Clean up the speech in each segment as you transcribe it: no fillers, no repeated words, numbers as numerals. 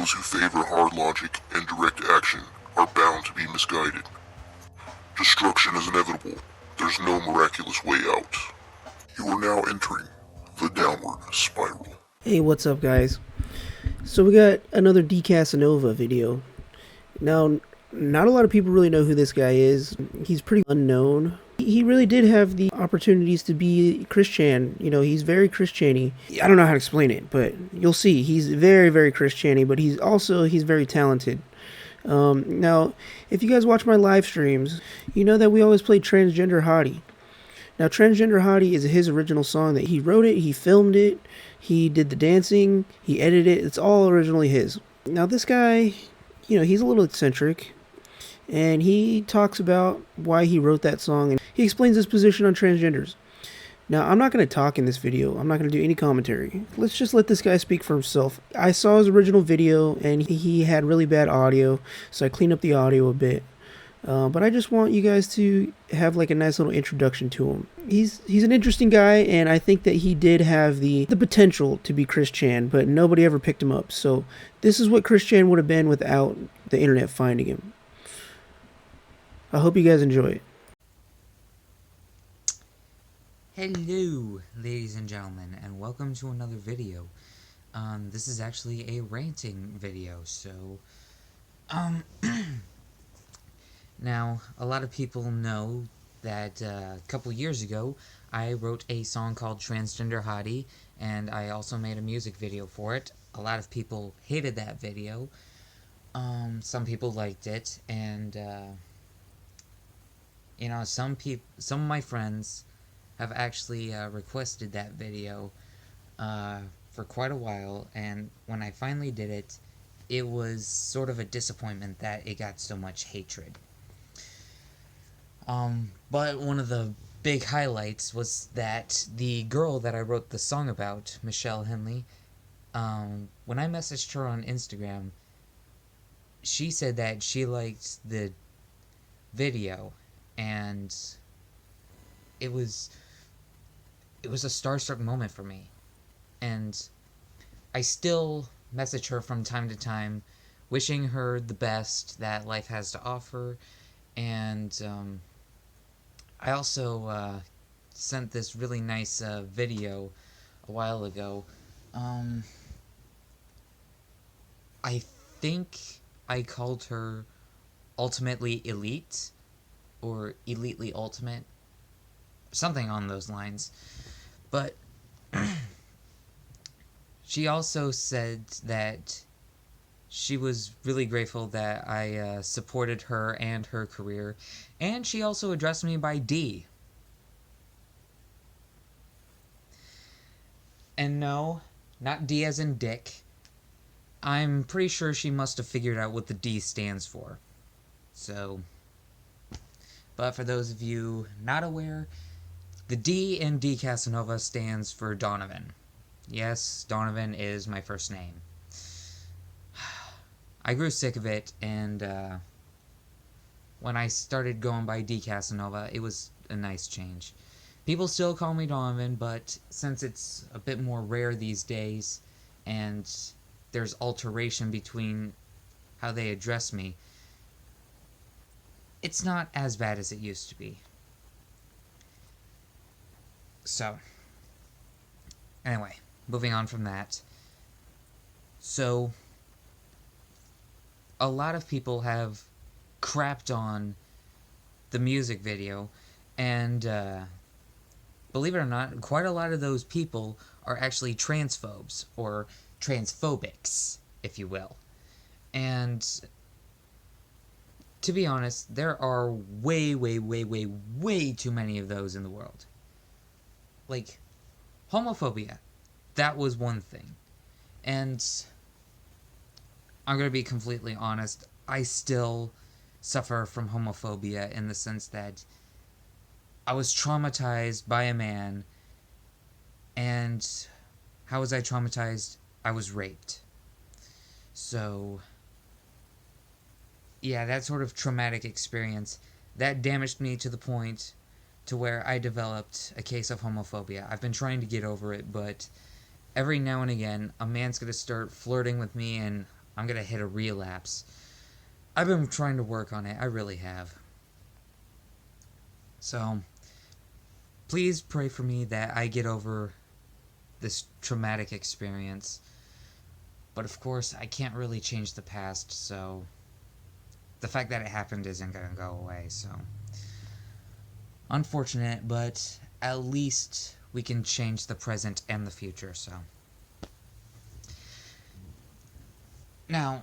Those who favor hard logic and direct action are bound to be misguided. Destruction is inevitable. There's no miraculous way out. You are now entering the downward spiral. Hey, what's up, guys? So we got another D Casanova video. Now, not a lot of people really know who this guy is. He's pretty unknown. He really did have the opportunities to be Christian. You know, he's very Christian-y. I don't know how to explain it, but you'll see. He's very, very Christian-y, but he's very talented. Now, if you guys watch my live streams, you know that we always play Transgender Hottie. Now, Transgender Hottie is his original song that he wrote it, he filmed it, he did the dancing, he edited it. It's all originally his. Now, this guy, you know, he's a little eccentric, and he talks about why he wrote that song, and he explains his position on transgenders. Now, I'm not going to talk in this video. I'm not going to do any commentary. Let's just let this guy speak for himself. I saw his original video, and he had really bad audio, so I cleaned up the audio a bit. But I just want you guys to have like a nice little introduction to him. He's an interesting guy, and I think that he did have the potential to be Chris Chan, but nobody ever picked him up. So this is what Chris Chan would have been without the internet finding him. I hope you guys enjoy it. Hello, ladies and gentlemen, and welcome to another video. This is actually a ranting video, so, now, a lot of people know that a couple years ago, I wrote a song called Transgender Hottie, and I also made a music video for it. A lot of people hated that video. Some people liked it, and, you know, some of my friends have actually requested that video for quite a while, and when I finally did it, it was sort of a disappointment that it got so much hatred. But one of the big highlights was that the girl that I wrote the song about, Michelle Henley, when I messaged her on Instagram, she said that she liked the video, and it was a starstruck moment for me. And I still message her from time to time, wishing her the best that life has to offer. And I also sent this really nice video a while ago. I think I called her Ultimately Elite, or Elitely Ultimate, something on those lines. But she also said that she was really grateful that I supported her and her career, and she also addressed me by D. And no, not D as in Dick. I'm pretty sure she must have figured out what the D stands for. So, but for those of you not aware, the D in D Casanova stands for Donovan. Yes, Donovan is my first name. I grew sick of it, and when I started going by D Casanova, it was a nice change. People still call me Donovan, but since it's a bit more rare these days, and there's alteration between how they address me, it's not as bad as it used to be. So, anyway, moving on from that. So, a lot of people have crapped on the music video, and believe it or not, quite a lot of those people are actually transphobes, or transphobics, if you will. And to be honest, there are way, way, way, way, way too many of those in the world. Like, homophobia, that was one thing. And I'm going to be completely honest, I still suffer from homophobia in the sense that I was traumatized by a man, and how was I traumatized? I was raped. So, yeah, that sort of traumatic experience, that damaged me to the point to where I developed a case of homophobia. I've been trying to get over it, but every now and again, a man's going to start flirting with me, and I'm gonna hit a relapse. I've been trying to work on it. I really have. So, please pray for me that I get over this traumatic experience. But of course, I can't really change the past, so the fact that it happened isn't gonna go away, so. Unfortunate, but at least we can change the present and the future, so. Now,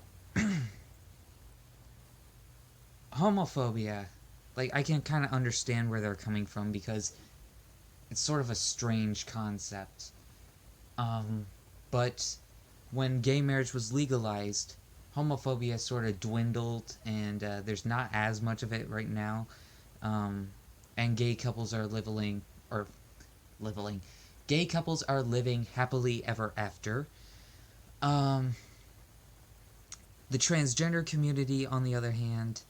homophobia, like, I can kind of understand where they're coming from because it's sort of a strange concept. But when gay marriage was legalized, homophobia sort of dwindled, and there's not as much of it right now. And gay couples are gay couples are living happily ever after. The transgender community, on the other hand,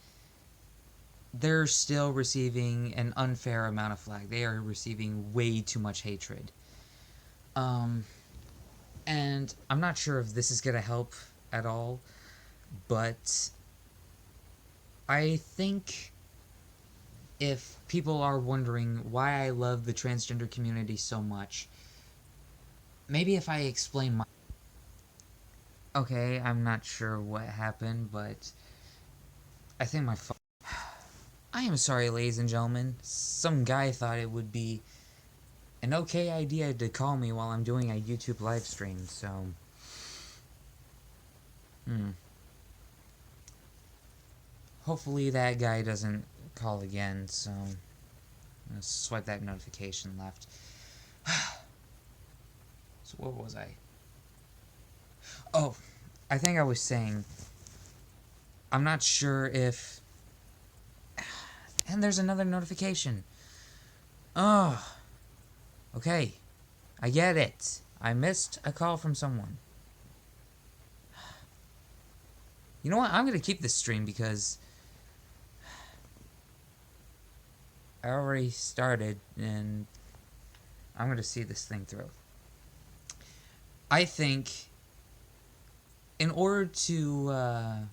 they're still receiving an unfair amount of flack. They are receiving way too much hatred. And I'm not sure if this is going to help at all, but I think if people are wondering why I love the transgender community so much, maybe if I explain my... Okay, I'm not sure what happened, but I think my phone... I am sorry, ladies and gentlemen. Some guy thought it would be an okay idea to call me while I'm doing a YouTube live stream, so... Hopefully that guy doesn't call again, so... I'm gonna swipe that notification left. So what was I? Oh, I think I was saying... I'm not sure if... And there's another notification. Oh. Okay. I get it. I missed a call from someone. You know what? I'm gonna keep this stream because... I already started, and I'm gonna see this thing through. I think in order to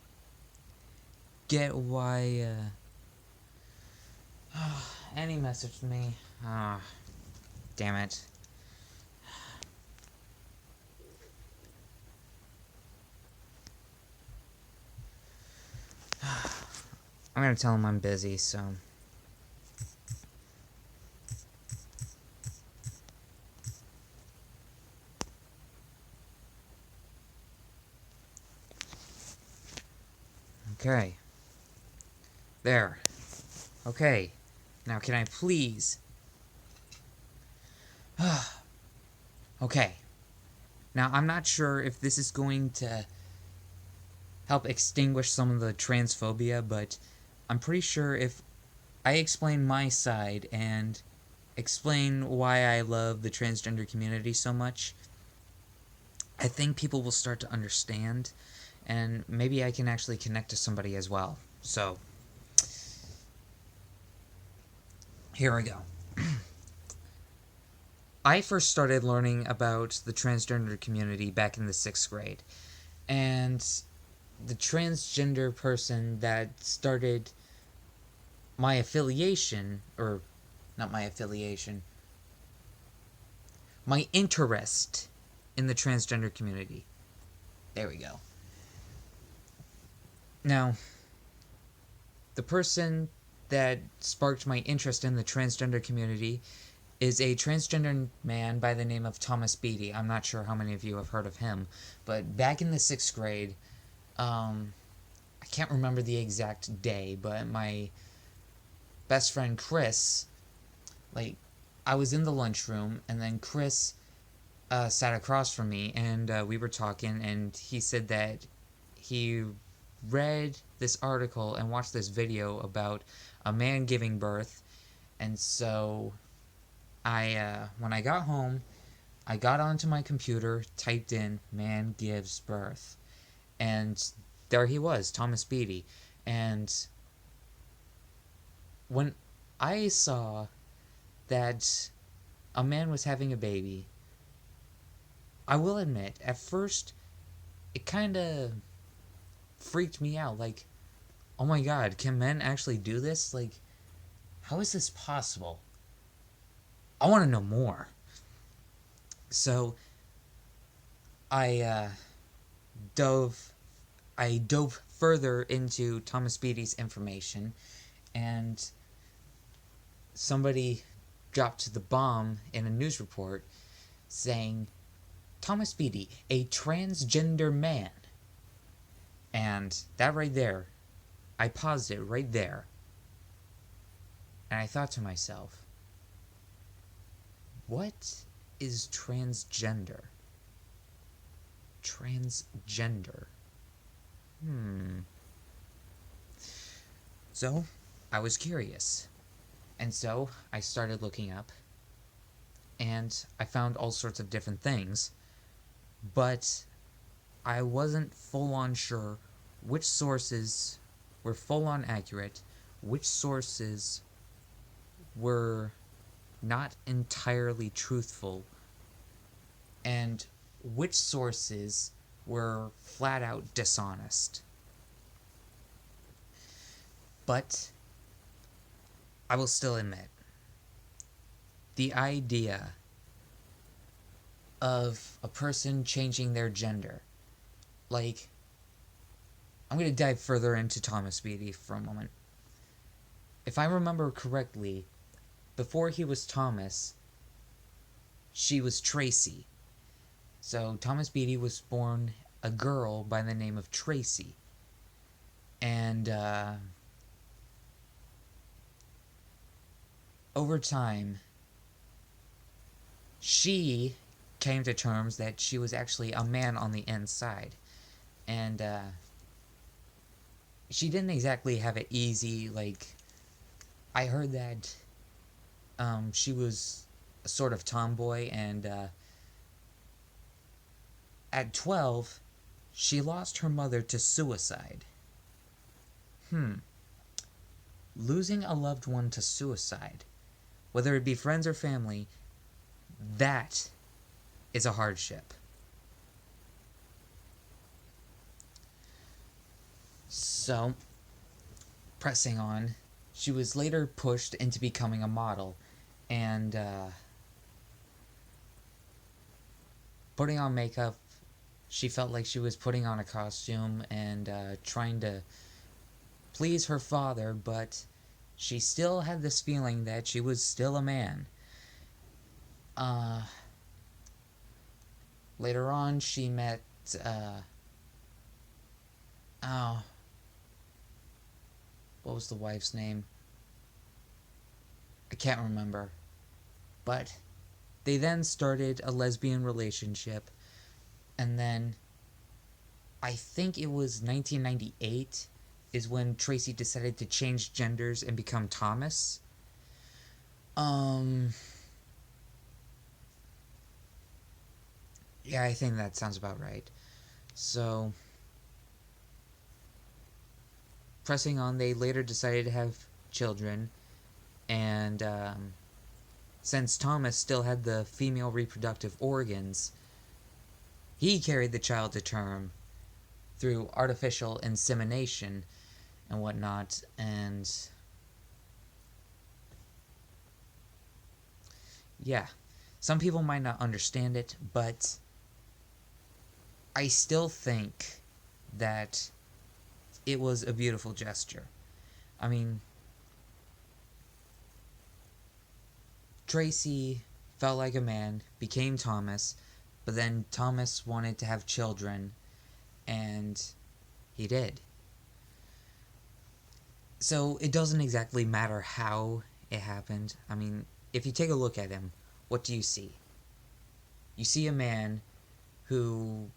get why Annie messaged me. Damn it. I'm gonna tell him I'm busy, so... Okay. There. Okay. Now can I please... Okay. Now I'm not sure if this is going to help extinguish some of the transphobia, but I'm pretty sure if I explain my side and explain why I love the transgender community so much, I think people will start to understand, and maybe I can actually connect to somebody as well. So, here we go. I first started learning about the transgender community back in the 6th grade, and the transgender person that started my affiliation, or not my affiliation, my interest in the transgender community. There we go. Now, the person that sparked my interest in the transgender community is a transgender man by the name of Thomas Beatty. I'm not sure how many of you have heard of him, but back in the 6th grade, I can't remember the exact day, but my best friend Chris, like, I was in the lunchroom, and then Chris sat across from me, and we were talking, and he said that he read this article and watched this video about a man giving birth, and so when I got home, I got onto my computer, typed in "man gives birth," and there he was, Thomas Beatty. And when I saw that a man was having a baby, I will admit, at first, it kind of freaked me out. Like, oh my god, can men actually do this? Like, how is this possible? I want to know more. So I dove I dove further into Thomas Beattie's information, and somebody dropped the bomb in a news report saying Thomas Beattie, a transgender man. And that right there, I paused it right there. And I thought to myself, what is transgender? Transgender. So, I was curious. And so, I started looking up. And I found all sorts of different things. But I wasn't full on sure which sources were full on accurate, which sources were not entirely truthful, and which sources were flat out dishonest. But I will still admit, the idea of a person changing their gender, like, I'm going to dive further into Thomas Beattie for a moment. If I remember correctly, before he was Thomas, she was Tracy. So Thomas Beattie was born a girl by the name of Tracy. And over time, she came to terms that she was actually a man on the inside. And she didn't exactly have it easy. Like, I heard that she was a sort of tomboy, and at 12, she lost her mother to suicide. Losing a loved one to suicide, whether it be friends or family, that is a hardship. So, pressing on, she was later pushed into becoming a model, and putting on makeup. She felt like she was putting on a costume and trying to please her father, but she still had this feeling that she was still a man. Later on, she met, what was the wife's name? I can't remember. But they then started a lesbian relationship, and then I think it was 1998 is when Tracy decided to change genders and become Thomas. Yeah, I think that sounds about right. So, pressing on, they later decided to have children, and since Thomas still had the female reproductive organs, he carried the child to term through artificial insemination and whatnot, and yeah, some people might not understand it, but I still think that it was a beautiful gesture. I mean, Tracy felt like a man, became Thomas, but then Thomas wanted to have children, and he did. So it doesn't exactly matter how it happened. I mean, if you take a look at him, what do you see? You see a man who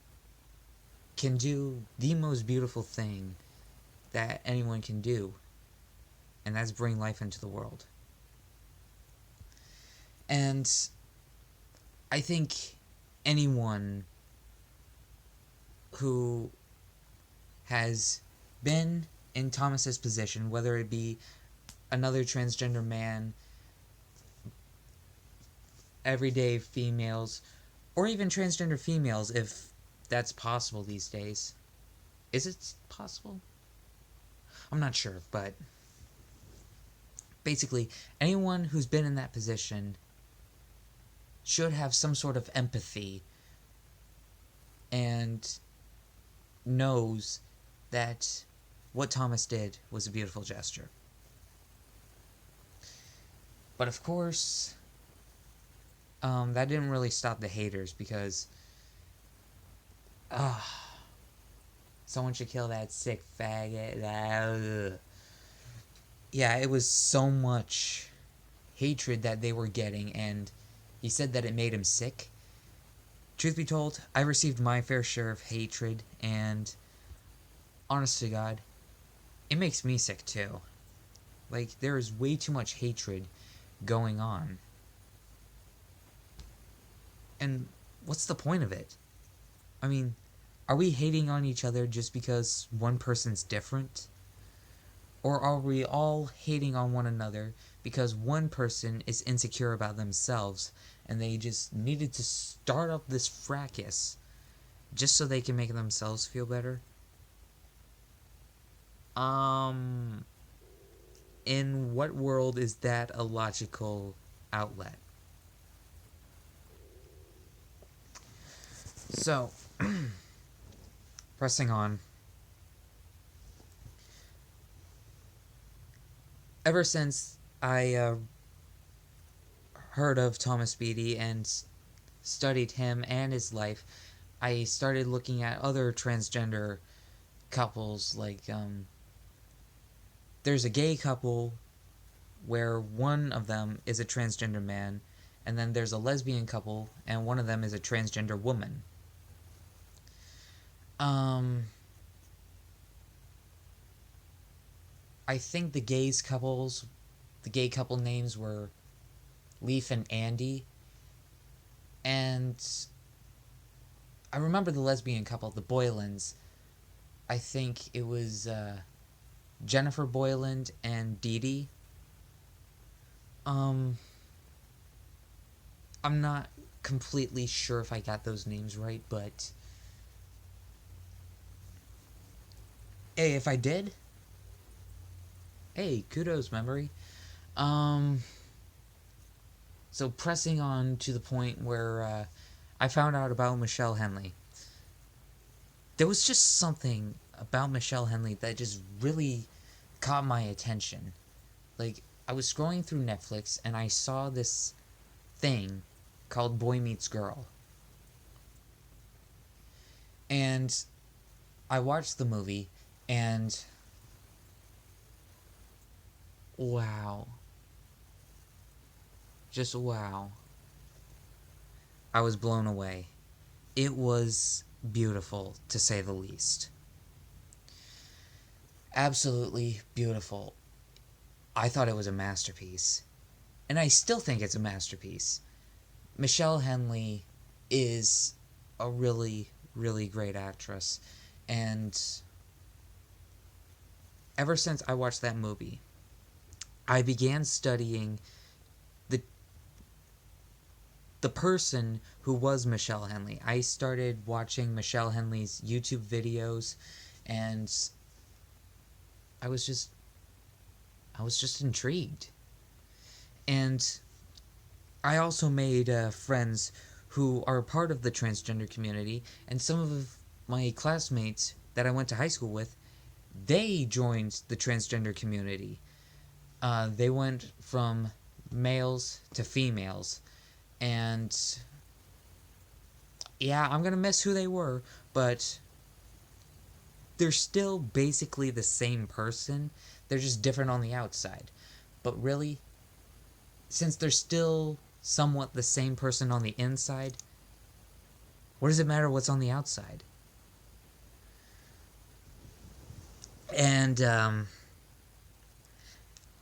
can do the most beautiful thing that anyone can do, and that's bring life into the world. And I think anyone who has been in Thomas's position, whether it be another transgender man, everyday females, or even transgender females, if that's possible these days, Is it possible? I'm not sure, but basically, anyone who's been in that position should have some sort of empathy and knows that what Thomas did was a beautiful gesture. But of course, that didn't really stop the haters because, someone should kill that sick faggot. Yeah, it was so much hatred that they were getting, and he said that it made him sick. Truth be told, I received my fair share of hatred, and honest to God, it makes me sick too. Like, there is way too much hatred going on. And what's the point of it? I mean, are we hating on each other just because one person's different? Or are we all hating on one another because one person is insecure about themselves and they just needed to start up this fracas just so they can make themselves feel better? In what world is that a logical outlet? So, pressing on. Ever since I heard of Thomas Beatty and studied him and his life, I started looking at other transgender couples. Like, there's a gay couple where one of them is a transgender man, and then there's a lesbian couple, and one of them is a transgender woman. I think the gay couple names were Leaf and Andy. And I remember the lesbian couple, the Boylans. I think it was Jennifer Boyland and Dee Dee. I'm not completely sure if I got those names right, but hey, if I did, hey, kudos, memory. So pressing on to the point where I found out about Michelle Henley. There was just something about Michelle Henley that just really caught my attention. Like, I was scrolling through Netflix and I saw this thing called Boy Meets Girl. And I watched the movie and wow. Just wow. I was blown away. It was beautiful, to say the least. Absolutely beautiful. I thought it was a masterpiece. And I still think it's a masterpiece. Michelle Henley is a really, really great actress. And ever since I watched that movie, I began studying the person who was Michelle Henley. I started watching Michelle Henley's YouTube videos, and I was just intrigued. And I also made friends who are part of the transgender community, and some of my classmates that I went to high school with, they joined the transgender community. They went from males to females. And yeah, I'm gonna miss who they were, but they're still basically the same person. They're just different on the outside. But really, since they're still somewhat the same person on the inside, what does it matter what's on the outside? And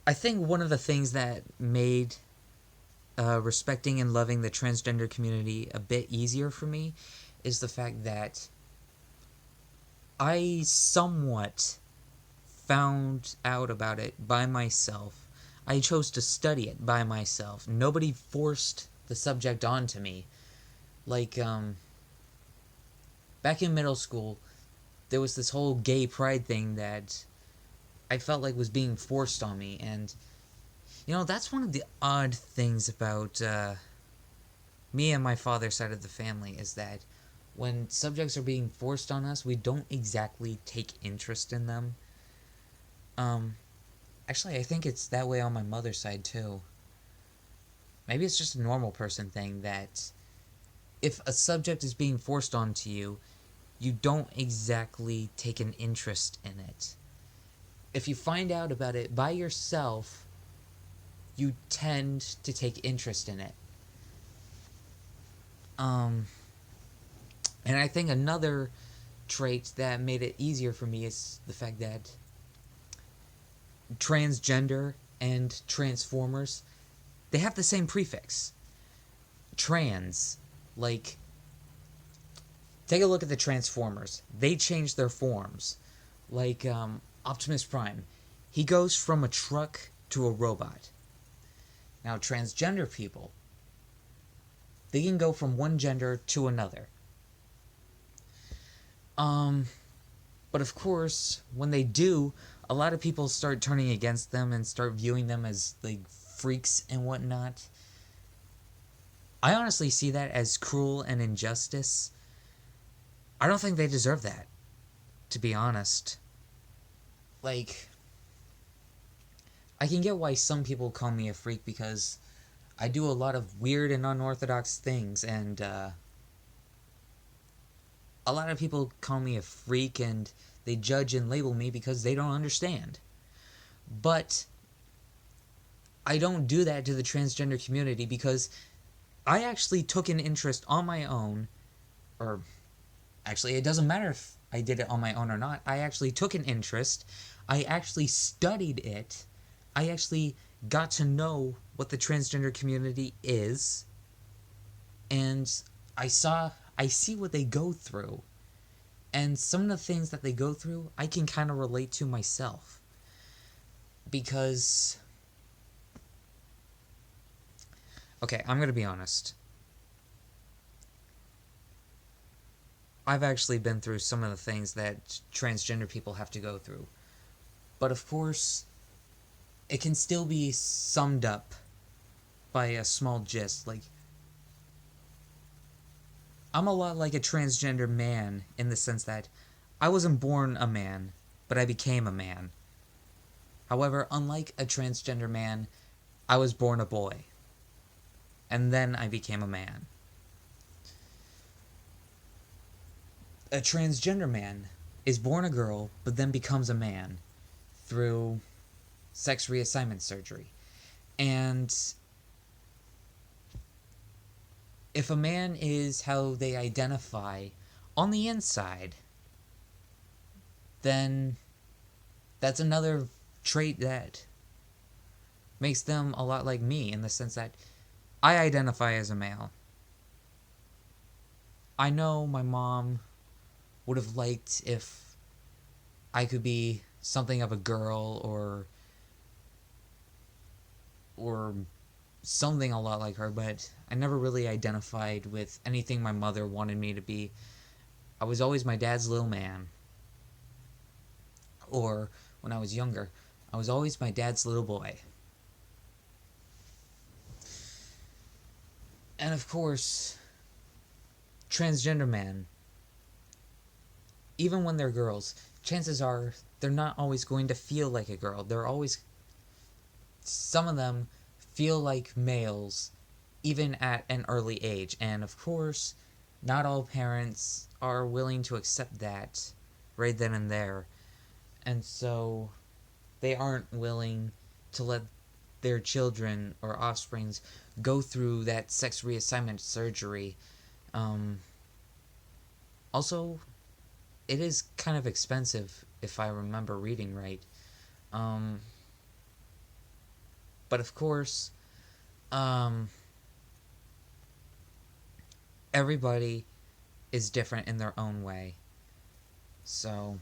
I think one of the things that made respecting and loving the transgender community a bit easier for me is the fact that I somewhat found out about it by myself. I chose to study it by myself. Nobody forced the subject onto me. Like, back in middle school, there was this whole gay pride thing that I felt like was being forced on me. And, that's one of the odd things about me and my father's side of the family, is that when subjects are being forced on us, we don't exactly take interest in them. Actually, I think it's that way on my mother's side too. Maybe it's just a normal person thing that if a subject is being forced onto you, you don't exactly take an interest in it. If you find out about it by yourself, you tend to take interest in it. And I think another trait that made it easier for me is the fact that transgender and transformers, they have the same prefix. Trans. Like, take a look at the Transformers. They change their forms. Like, Optimus Prime. He goes from a truck to a robot. Now, transgender people, they can go from one gender to another. But of course, when they do, a lot of people start turning against them and start viewing them as, like, freaks and whatnot. I honestly see that as cruel and injustice. I don't think they deserve that, to be honest. Like, I can get why some people call me a freak because I do a lot of weird and unorthodox things, and a lot of people call me a freak and they judge and label me because they don't understand. But I don't do that to the transgender community because I actually took an interest on my own, or actually, it doesn't matter if I did it on my own or not. I actually took an interest. I actually studied it. I actually got to know what the transgender community is. And I see what they go through. And some of the things that they go through, I can kind of relate to myself. Because, okay, I'm going to be honest. I've actually been through some of the things that transgender people have to go through. But of course, it can still be summed up by a small gist. Like, I'm a lot like a transgender man in the sense that I wasn't born a man, but I became a man. However, unlike a transgender man, I was born a boy. And then I became a man. A transgender man is born a girl, but then becomes a man through sex reassignment surgery. And if a man is how they identify on the inside, then that's another trait that makes them a lot like me in the sense that I identify as a male. I know my mom would have liked if I could be something of a girl or something a lot like her, but I never really identified with anything my mother wanted me to be. I was always my dad's little man. Or when I was younger, I was always my dad's little boy. And of course, transgender men, even when they're girls, chances are they're not always going to feel like a girl. Some of them feel like males, even at an early age. And of course, not all parents are willing to accept that right then and there. And so they aren't willing to let their children or offsprings go through that sex reassignment surgery. Also, it is kind of expensive, if I remember reading right. But of course, everybody is different in their own way. So,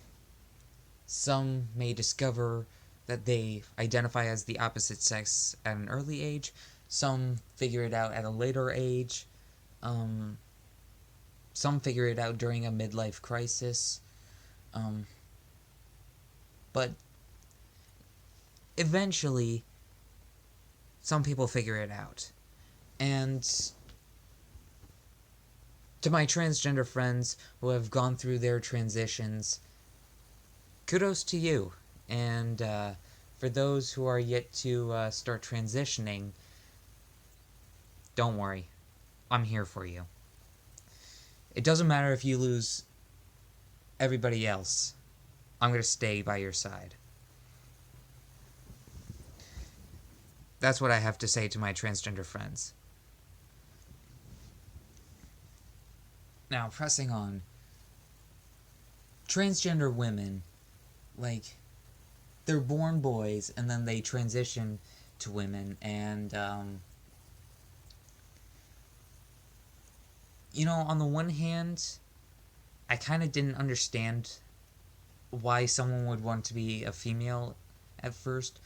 some may discover that they identify as the opposite sex at an early age. Some figure it out at a later age. Some figure it out during a midlife crisis. But eventually, some people figure it out. And to my transgender friends who have gone through their transitions, kudos to you. And for those who are yet to start transitioning, don't worry. I'm here for you. It doesn't matter if you lose everybody else. I'm going to stay by your side. That's what I have to say to my transgender friends. Now, pressing on. Transgender women, like, they're born boys and then they transition to women, and on the one hand, I kind of didn't understand why someone would want to be a female at first,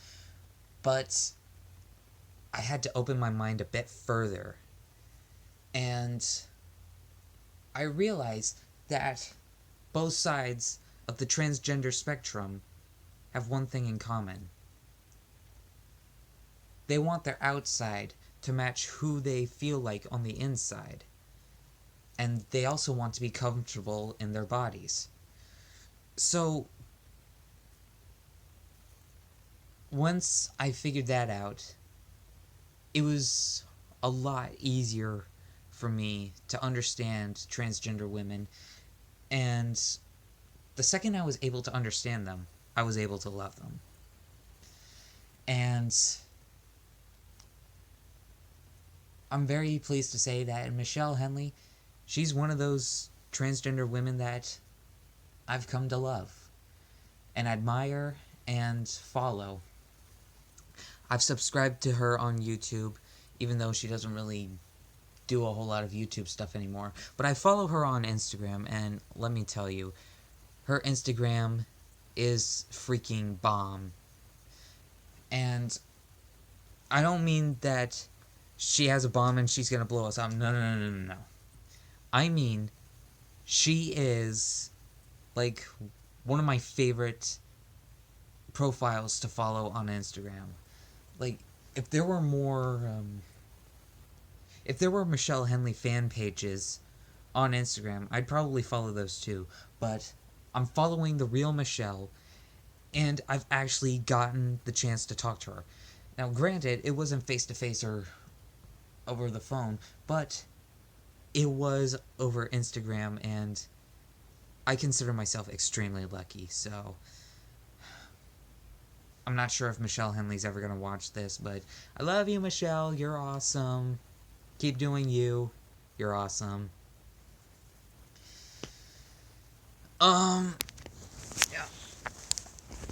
but I had to open my mind a bit further, and I realized that both sides of the transgender spectrum have one thing in common. They want their outside to match who they feel like on the inside. And they also want to be comfortable in their bodies. So, once I figured that out, it was a lot easier for me to understand transgender women. And the second I was able to understand them, I was able to love them. And I'm very pleased to say that Michelle Henley, she's one of those transgender women that I've come to love and admire and follow. I've subscribed to her on YouTube, even though she doesn't really do a whole lot of YouTube stuff anymore. But I follow her on Instagram, and let me tell you, her Instagram is freaking bomb. And I don't mean that she has a bomb and she's gonna blow us up. No. I mean, she is, like, one of my favorite profiles to follow on Instagram. Like, if there were Michelle Henley fan pages on Instagram, I'd probably follow those too. But I'm following the real Michelle, and I've actually gotten the chance to talk to her. Now, granted, it wasn't face-to-face or over the phone, but it was over Instagram, and I consider myself extremely lucky, so I'm not sure if Michelle Henley's ever going to watch this, but I love you, Michelle. You're awesome. Keep doing you. You're awesome. Yeah.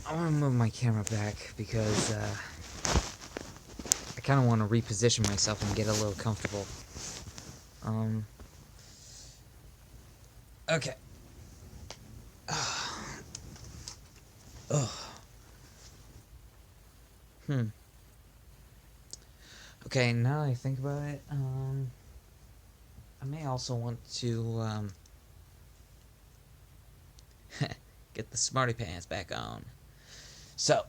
I want to move my camera back because I kind of want to reposition myself and get a little comfortable. Okay. Ugh. Okay, now that I think about it, I may also want to, get the smarty pants back on. So,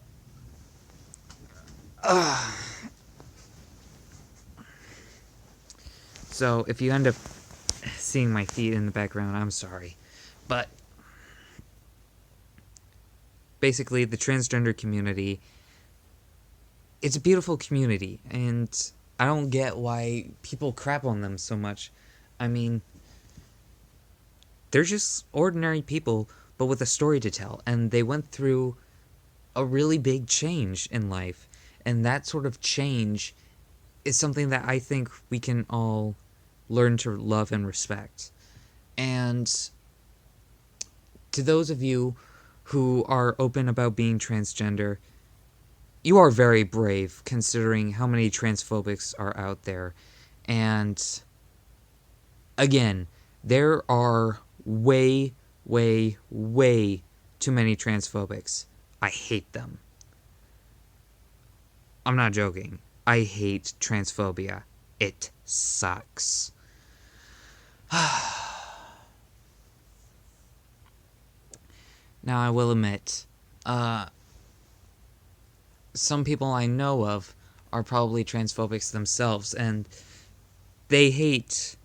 so if you end up seeing my feet in the background, I'm sorry. But basically, the transgender community, it's a beautiful community, and I don't get why people crap on them so much. I mean, they're just ordinary people, but with a story to tell, and they went through a really big change in life, and that sort of change is something that I think we can all learn to love and respect. And to those of you who are open about being transgender, you are very brave considering how many transphobics are out there. And again, there are way too many transphobics. I hate them. I'm not joking. I hate transphobia. It sucks. Now, I will admit, some people I know of are probably transphobics themselves, and they hate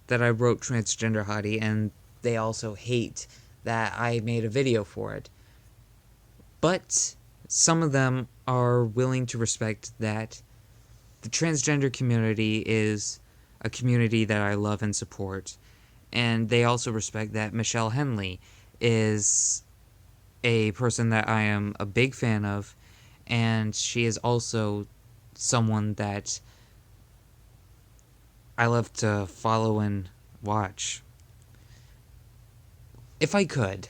that I wrote Transgender Hottie, and they also hate that I made a video for it. But some of them are willing to respect that the transgender community is a community that I love and support, and they also respect that Michelle Henley is a person that I am a big fan of, and she is also someone that I love to follow and watch. If I could,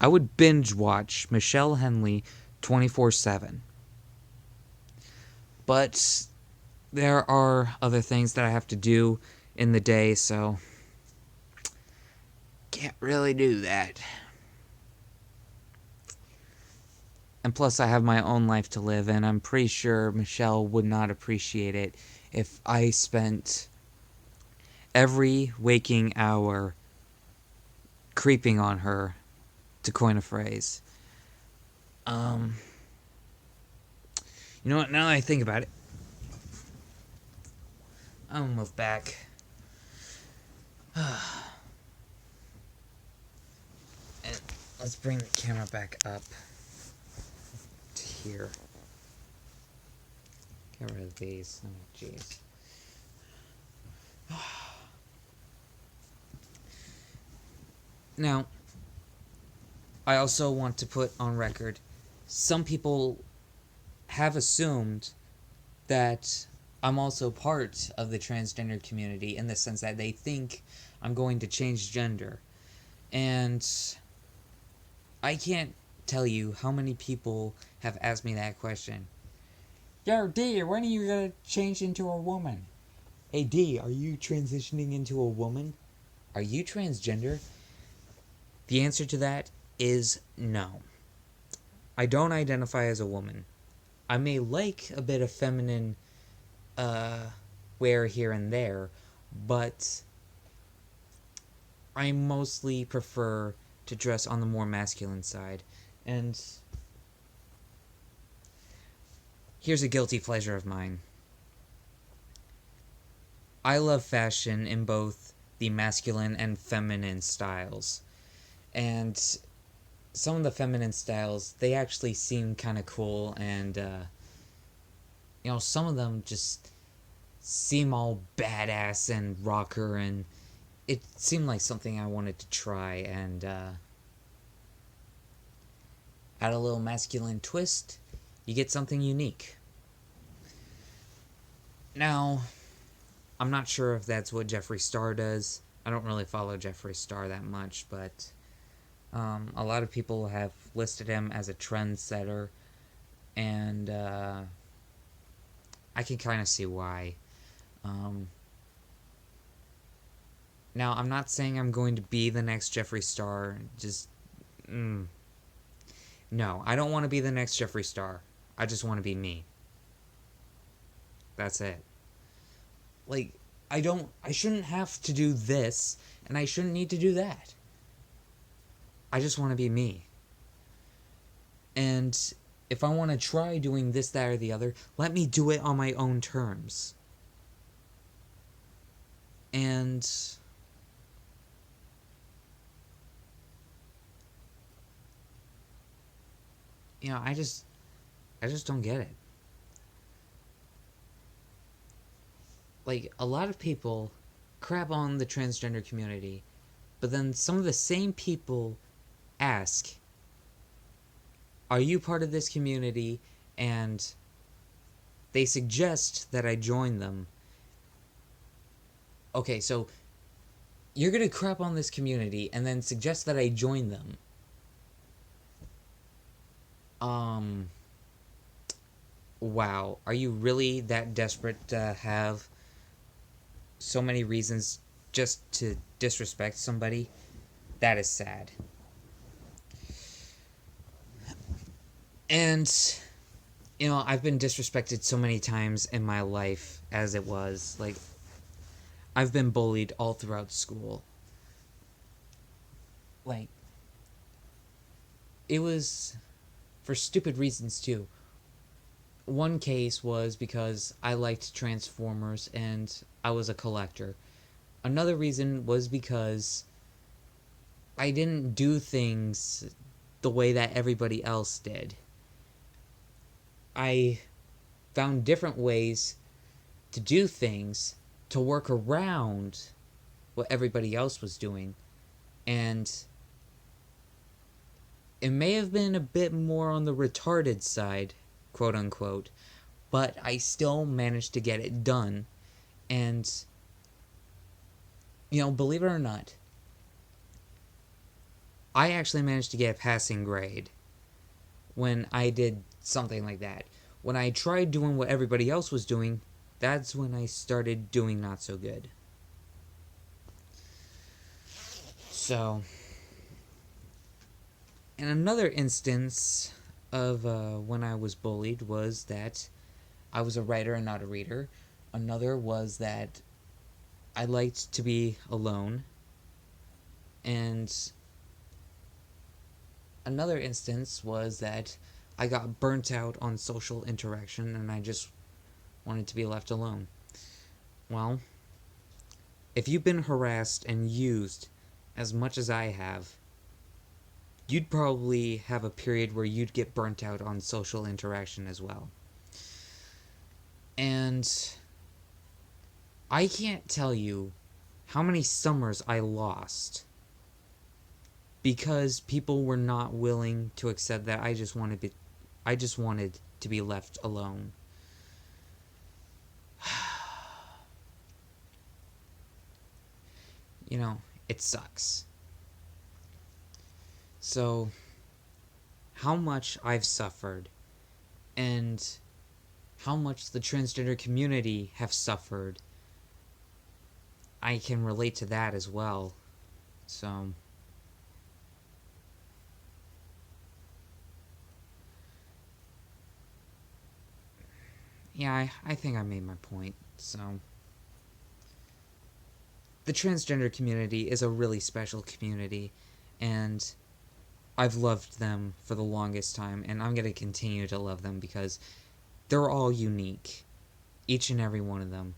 I would binge watch Michelle Henley 24/7. But there are other things that I have to do in the day, so can't really do that. And plus, I have my own life to live, and I'm pretty sure Michelle would not appreciate it if I spent every waking hour creeping on her, to coin a phrase. You know what? Now that I think about it, I'm gonna move back. And let's bring the camera back up to here. Get rid of these. Oh, jeez. Now, I also want to put on record, some people have assumed that I'm also part of the transgender community in the sense that they think I'm going to change gender. And I can't tell you how many people have asked me that question. Yo, D, when are you gonna change into a woman? Hey, D, are you transitioning into a woman? Are you transgender? The answer to that is no. I don't identify as a woman. I may like a bit of feminine wear here and there, but I mostly prefer to dress on the more masculine side. And here's a guilty pleasure of mine. I love fashion in both the masculine and feminine styles. And some of the feminine styles, they actually seem kind of cool, and some of them just seem all badass and rocker, and it seemed like something I wanted to try and add a little masculine twist. You get something unique. Now, I'm not sure if that's what Jeffree Star does. I don't really follow Jeffree Star that much, but a lot of people have listed him as a trendsetter, and I can kind of see why. Now, I'm not saying I'm going to be the next Jeffree Star. No, I don't want to be the next Jeffree Star. I just want to be me. That's it. Like, I shouldn't have to do this, and I shouldn't need to do that. I just want to be me. And if I want to try doing this, that, or the other, let me do it on my own terms. And I just don't get it. Like, a lot of people crap on the transgender community, but then some of the same people ask, are you part of this community? And they suggest that I join them. Okay, so you're gonna crap on this community and then suggest that I join them. Wow, are you really that desperate to have so many reasons just to disrespect somebody? That is sad. And I've been disrespected so many times in my life as it was. Like, I've been bullied all throughout school. Like, it was for stupid reasons too. One case was because I liked Transformers and I was a collector. Another reason was because I didn't do things the way that everybody else did. I found different ways to do things to work around what everybody else was doing. And it may have been a bit more on the retarded side, quote unquote, but I still managed to get it done. And, believe it or not, I actually managed to get a passing grade when I did something like that. When I tried doing what everybody else was doing, that's when I started doing not so good. So, and another instance of when I was bullied was that I was a writer and not a reader. Another was that I liked to be alone. And another instance was that I got burnt out on social interaction and I just wanted to be left alone. Well, if you've been harassed and used as much as I have, you'd probably have a period where you'd get burnt out on social interaction as well. And I can't tell you how many summers I lost because people were not willing to accept that I just wanted to be left alone. It sucks. So, how much I've suffered and how much the transgender community have suffered, I can relate to that as well. So, yeah, I think I made my point. So, the transgender community is a really special community, and I've loved them for the longest time, and I'm going to continue to love them because they're all unique. Each and every one of them.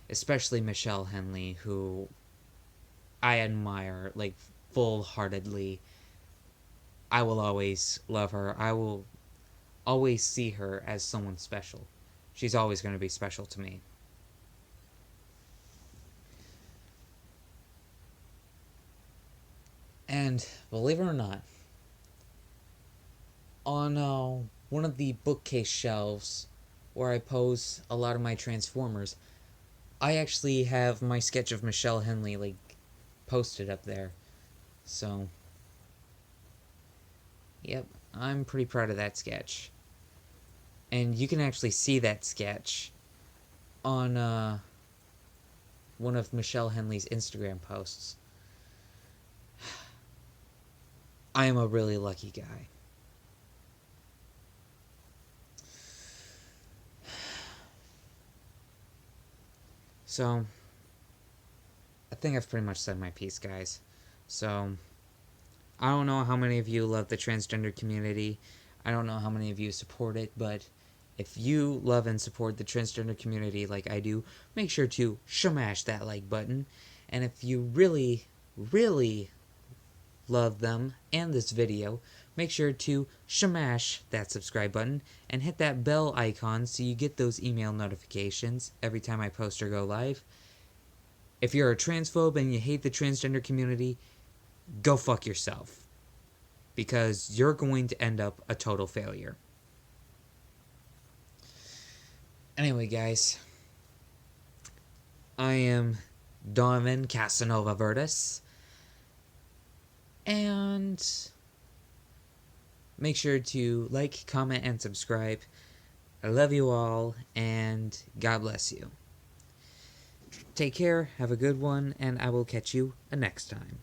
Especially Michelle Henley, who I admire, full-heartedly. I will always love her. I will always see her as someone special. She's always going to be special to me. And believe it or not, on one of the bookcase shelves where I pose a lot of my Transformers, I actually have my sketch of Michelle Henley posted up there. So, yep, I'm pretty proud of that sketch. And you can actually see that sketch on one of Michelle Henley's Instagram posts. I am a really lucky guy. So, I think I've pretty much said my piece, guys. So, I don't know how many of you love the transgender community. I don't know how many of you support it, but if you love and support the transgender community like I do, make sure to smash that like button. And if you really, really love them and this video, make sure to smash that subscribe button and hit that bell icon so you get those email notifications every time I post or go live. If you're a transphobe and you hate the transgender community, go fuck yourself. Because you're going to end up a total failure. Anyway, guys, I am Donovan Casanova Vertus. And make sure to like, comment, and subscribe. I love you all, and God bless you. Take care, have a good one, and I will catch you next time.